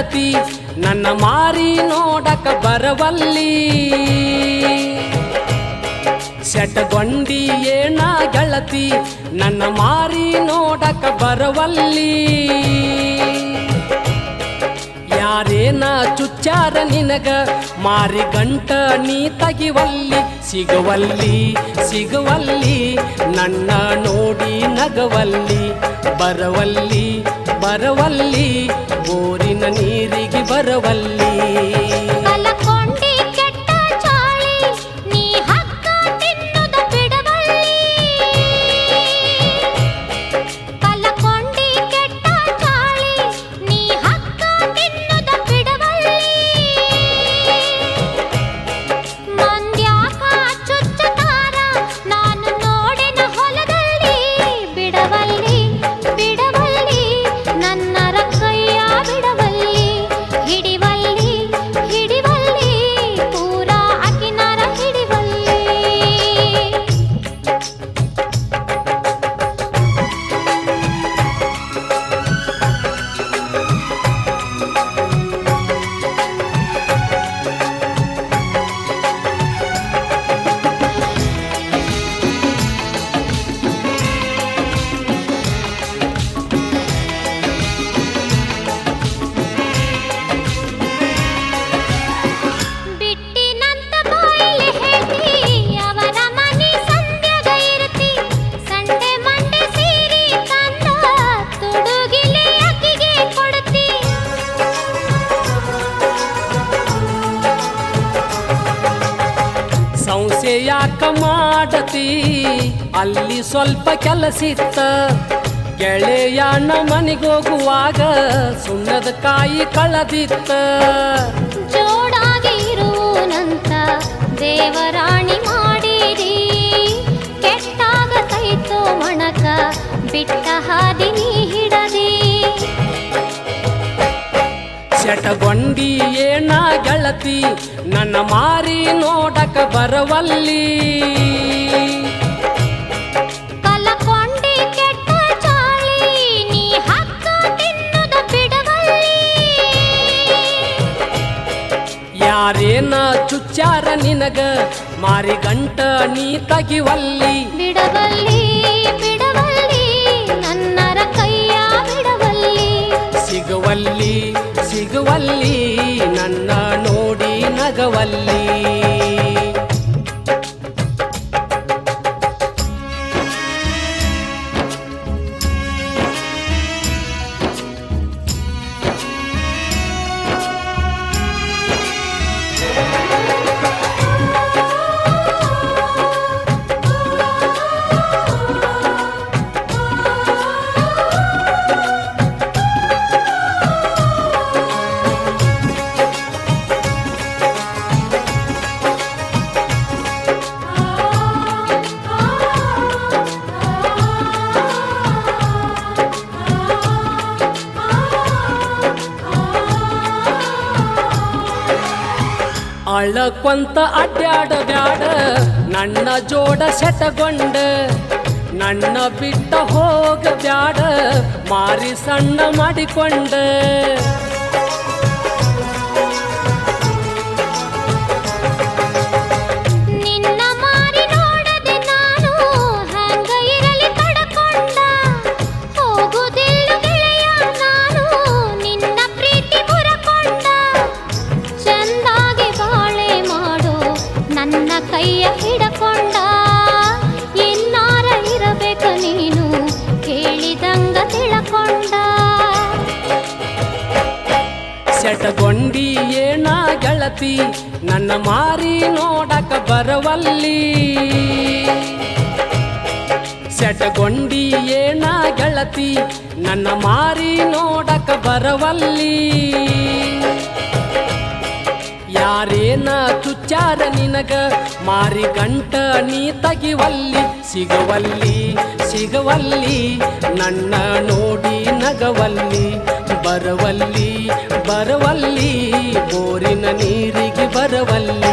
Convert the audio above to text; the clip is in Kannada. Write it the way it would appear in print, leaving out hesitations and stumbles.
ಗೆಳತಿ ನನ್ನ ಮಾರಿ ನೋಡಕ ಬರವಲ್ಲಿ ಸೆಟಗೊಂಡಿ ಏನ ಗೆಳತಿ ನನ್ನ ಮಾರಿ ನೋಡಕ ಬರವಲ್ಲಿ ಯಾರೇನ ಚುಚ್ಚಾರ ನಿನಗ ಮಾರಿ ಗಂಟ ನೀ ತಗಿವಲ್ಲಿ ಸಿಗುವಲ್ಲಿ ಸಿಗುವಲ್ಲಿ ನನ್ನ ನೋಡಿ ನಗವಲ್ಲಿ ಬರವಲ್ಲಿ ಬರವಲ್ಲಿ ಬೋರಿನ ನೀರಿಗೆ ಬರವಲ್ಲಿ ಸಂಸೆ ಯಾಕ ಮಾಡತಿ ಅಲ್ಲಿ ಸ್ವಲ್ಪ ಕೆಲಸಿತ್ತ ಗೆಳೆಯನ ಮನೆಗೋಗುವಾಗ ಸುಣ್ಣದ ಕಾಯಿ ಕಳದಿತ್ತ ಜೋಡಾಗಿರುವಂತ ದೇವರಾಣಿ ಮಾಡಿರಿ ಕೆಟ್ಟಾಗ ಕೈತೋ ಮಣಕ ಬಿಟ್ಟ ಹಾದಿ ನೀ ಹಿಡದಿ ಸೆಟಗೊಂಡಿ ಏನ ಗೆಳತಿ ನನ್ನ ಮಾರಿ ನೋಡಕ ಬರವಲ್ಲಿ ಕಲಕೊಂಡಿ ಕೆಟ್ಟ ಚಾಳಿ ನೀ ಹಕ್ಕ ತಿನ್ನುದ ಬಿಡವಲ್ಲಿ ಯಾರೇನ ಚುಚ್ಚಾರ ನಿನಗ ಮಾರಿ ಗಂಟ ನೀ ತಗಿವಲ್ಲಿ ಬಿಡವಲ್ಲಿ ಬಿಡವಲ್ಲಿ ನನ್ನರ ಕೈಯ ಬಿಡವಲ್ಲಿ ಸಿಗುವಲ್ಲಿ ಸಿಗುವಲ್ಲಿ ನನ್ನ ನೋಡಿ ನಗವಲ್ಲಿ ಅಳಕೊಂತ ಅಡ್ಯಾಡ ಬ್ಯಾಡ ನನ್ನ ಜೋಡ ಸೆಟಗೊಂಡ ನನ್ನ ಬಿಟ್ಟ ಹೋಗ ಬ್ಯಾಡ ಮಾರಿ ಸಣ್ಣ ಮಾಡಿಕೊಂಡ ನಿನ್ನ ಮಾರಿ ನೋಡದೆ ನಾನು ಹ್ಯಾಂಗ ಇರಲಿ ತಡಕೊಂಡ ಹೋಗುದಿಲ್ಲ ಗೆಳೆಯ ನಾನು ನಿನ್ನ ಪ್ರೀತಿ ಮುರಕೊಂಡ ಚಂದಾಗಿ ಬಾಳೆ ಮಾಡು ನನ್ನ ಕೈಯ ಹಿಡಕೊಂಡ ಇನ್ನಾರ ಇರಬೇಕ ನೀನು ಕೇಳಿದಂಗ ತಿಳಕೊಂಡ ಸೆಟಗೊಂಡಿ ಏನ ಗೆಳತಿ ನನ್ನ ಮಾರಿ ನೋಡಕ ಬರವಲ್ಲಿ ಸೆಟಗೊಂಡಿ ಏನ ಗೆಳತಿ ನನ್ನ ಮಾರಿ ನೋಡಕ ಬರವಲ್ಲಿ ಯಾರೇನ ಚುಚ್ಚಾರ ನಿನಗ ಮಾರಿ ಗಂಟ ನೀ ತಗಿವಲ್ಲಿ ಸಿಗುವಲ್ಲಿ ಸಿಗುವಲ್ಲಿ ನನ್ನ ನೋಡಿ ನಗವಲ್ಲಿ ಬರವಲ್ಲಿ ಬರವಲ್ಲಿ ಬೋರಿನ ನೀರಿಗೆ ಬರವಲ್ಲಿ